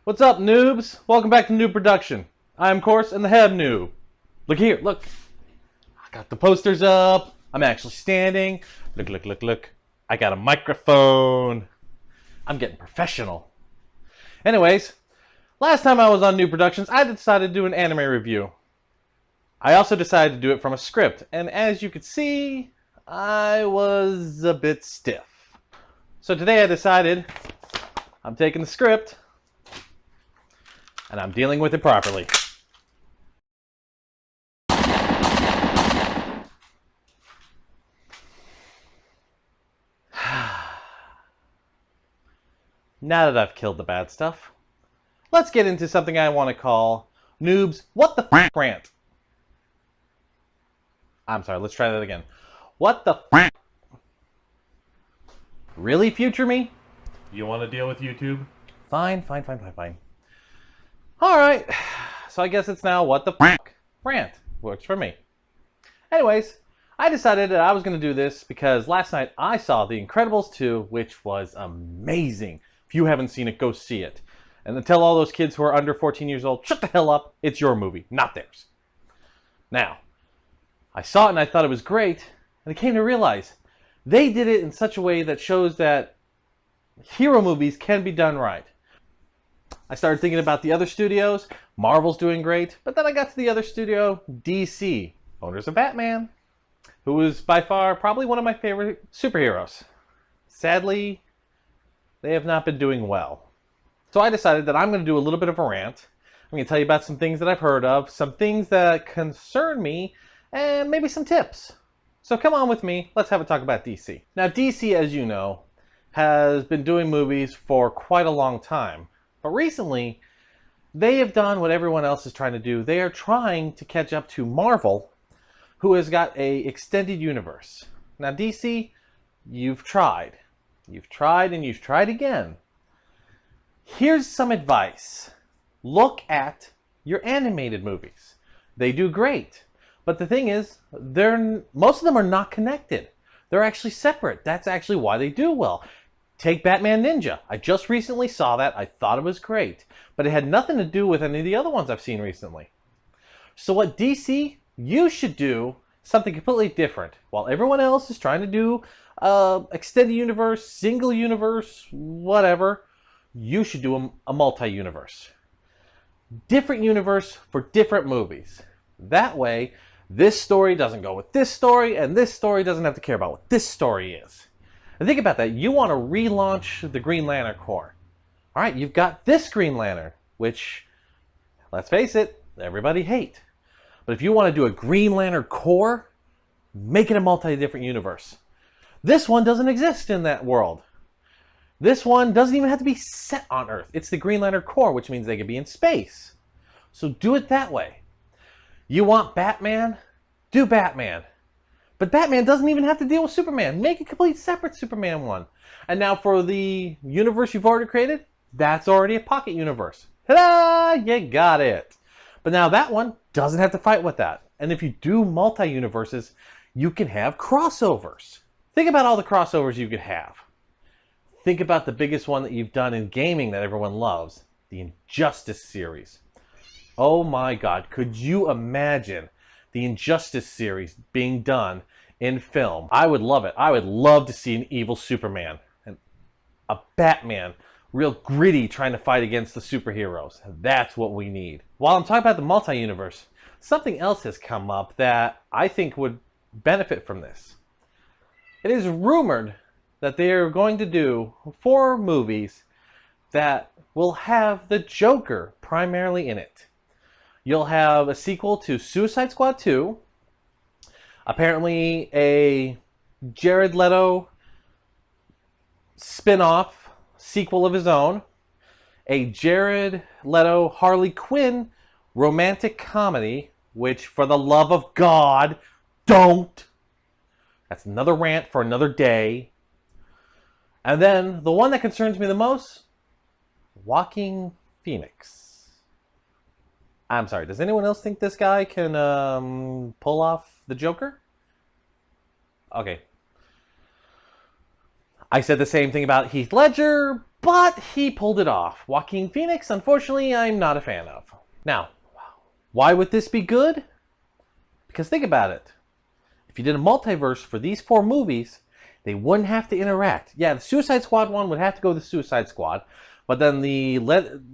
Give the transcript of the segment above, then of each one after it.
What's up, noobs? Welcome back to Noob Production. I'm Course and the head noob. Look here, look. I got the posters up. I'm actually standing. Look. I got a microphone. I'm getting professional. Anyways, last time I was on Noob Productions, I decided to do an anime review. I also decided to do it from a script, and as you could see, I was a bit stiff. So today I decided I'm taking the script and I'm dealing with it properly. Now that I've killed the bad stuff, let's get into something I want to call Noob's What the F Rant. I'm sorry, let's try that again. What the F? Really, future me? You want to deal with YouTube? Fine. Alright, so I guess it's now What the F Rant. Works for me. Anyways, I decided that I was going to do this because last night I saw The Incredibles 2, which was amazing. If you haven't seen it, go see it. And then tell all those kids who are under 14 years old, shut the hell up, it's your movie, not theirs. Now, I saw it and I thought it was great, and I came to realize they did it in such a way that shows that hero movies can be done right. I started thinking about the other studios. Marvel's doing great, but then I got to the other studio, DC, owners of Batman, who is by far probably one of my favorite superheroes. Sadly, they have not been doing well. So I decided that I'm going to do a little bit of a rant. I'm going to tell you about some things that I've heard of, some things that concern me, and maybe some tips. So come on with me, let's have a talk about DC. Now DC, as you know, has been doing movies for quite a long time. But recently, they have done what everyone else is trying to do. They are trying to catch up to Marvel, who has got a extended universe. Now DC, you've tried. You've tried and you've tried again. Here's some advice. Look at your animated movies. They do great. But the thing is, most of them are not connected. They're actually separate. That's actually why they do well. Take Batman Ninja. I just recently saw that. I thought it was great. But it had nothing to do with any of the other ones I've seen recently. So what DC, you should do something completely different. While everyone else is trying to do extended universe, single universe, whatever, you should do a multi-universe. Different universe for different movies. That way, this story doesn't go with this story, and this story doesn't have to care about what this story is. And think about that. You want to relaunch the Green Lantern Corps. All right, you've got this Green Lantern, which, let's face it, everybody hate. But if you want to do a Green Lantern Corps, make it a multi-different universe. This one doesn't exist in that world. This one doesn't even have to be set on Earth. It's the Green Lantern Corps, which means they could be in space. So do it that way. You want Batman? Do Batman. But Batman doesn't even have to deal with Superman. Make a complete separate Superman one. And now for the universe you've already created, that's already a pocket universe. Ta-da! You got it. But now that one doesn't have to fight with that. And if you do multi-universes, you can have crossovers. Think about all the crossovers you could have. Think about the biggest one that you've done in gaming that everyone loves, the Injustice series. Oh my God, could you imagine the Injustice series being done in film? I would love it. I would love to see an evil Superman and a Batman, real gritty, trying to fight against the superheroes. That's what we need. While I'm talking about the multi-universe, something else has come up that I think would benefit from this. It is rumored that they are going to do 4 movies that will have the Joker primarily in it. You'll have a sequel to Suicide Squad 2, apparently a Jared Leto spin-off sequel of his own, a Jared Leto Harley Quinn romantic comedy, which for the love of God, don't. That's another rant for another day. And then the one that concerns me the most, Joaquin Phoenix. I'm sorry, does anyone else think this guy can pull off the Joker? Okay. I said the same thing about Heath Ledger, But he pulled it off. Joaquin Phoenix, unfortunately, I'm not a fan of. Now, why would this be good? Because think about it. If you did a multiverse for these 4 movies, they wouldn't have to interact. Yeah, the Suicide Squad one would have to go to the Suicide Squad. But then the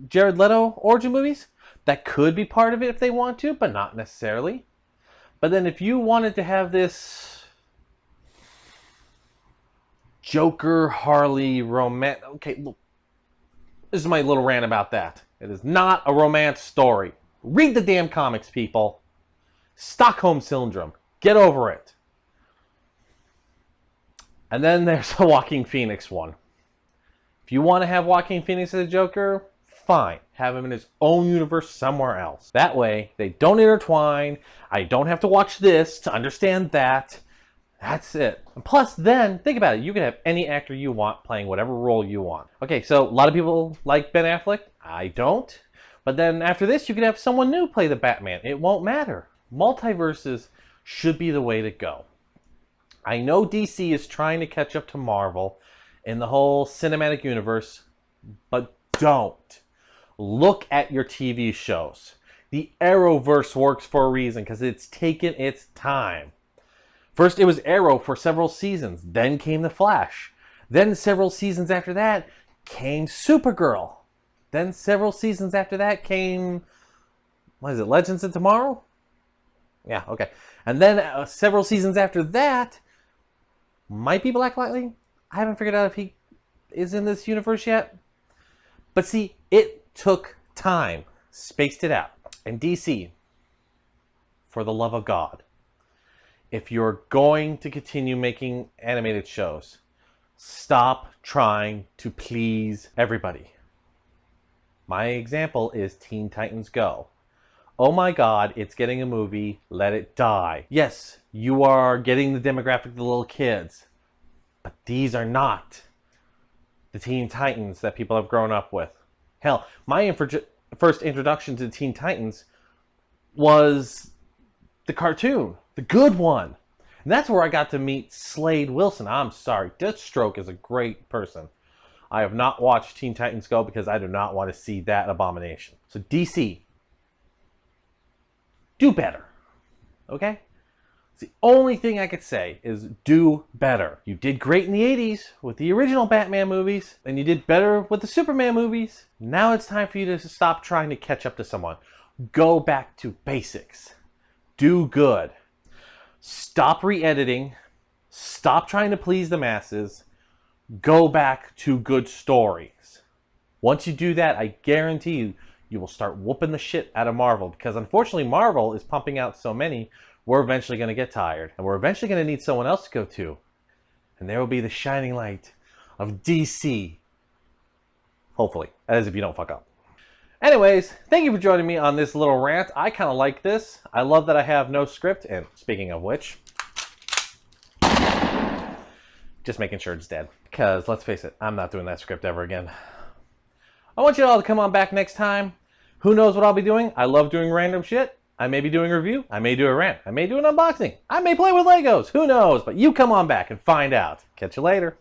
Jared Leto origin movies, that could be part of it if they want to, but not necessarily. But then if you wanted to have this Joker, Harley, romance... Okay, look. This is my little rant about that. It is not a romance story. Read the damn comics, people. Stockholm Syndrome. Get over it. And then there's the Joaquin Phoenix one. If you want to have Joaquin Phoenix as a Joker, fine. Have him in his own universe somewhere else. That way, they don't intertwine. I don't have to watch this to understand that. That's it. And plus, then, think about it. You can have any actor you want playing whatever role you want. Okay, so a lot of people like Ben Affleck. I don't. But then after this, you could have someone new play the Batman. It won't matter. Multiverses should be the way to go. I know DC is trying to catch up to Marvel in the whole cinematic universe, but don't. Look at your TV shows. The Arrowverse works for a reason because it's taken its time. First, it was Arrow for several seasons. Then came The Flash. Then several seasons after that came Supergirl. Then several seasons after that came, what is it, Legends of Tomorrow? Yeah, okay. And then several seasons after that might be Black Lightning. I haven't figured out if he is in this universe yet. But see, it took time. Spaced it out. And DC, for the love of God, if you're going to continue making animated shows, stop trying to please everybody. My example is Teen Titans Go. Oh my God, it's getting a movie. Let it die. Yes, you are getting the demographic of the little kids. But these are not the Teen Titans that people have grown up with. Hell, my first introduction to Teen Titans was the cartoon. The good one. And that's where I got to meet Slade Wilson. I'm sorry, Deathstroke is a great person. I have not watched Teen Titans Go because I do not want to see that abomination. So DC, do better. Okay? The only thing I could say is do better. You did great in the 80s with the original Batman movies, and you did better with the Superman movies. Now it's time for you to stop trying to catch up to someone. Go back to basics. Do good. Stop re-editing. Stop trying to please the masses. Go back to good stories. Once you do that, I guarantee you, you will start whooping the shit out of Marvel. Because unfortunately, Marvel is pumping out so many, we're eventually going to get tired. And we're eventually going to need someone else to go to. And there will be the shining light of DC. Hopefully. That is if you don't fuck up. Anyways, thank you for joining me on this little rant. I kind of like this. I love that I have no script. And speaking of which, just making sure it's dead. Because, let's face it, I'm not doing that script ever again. I want you all to come on back next time. Who knows what I'll be doing? I love doing random shit. I may be doing a review. I may do a rant. I may do an unboxing. I may play with Legos. Who knows? But you come on back and find out. Catch you later.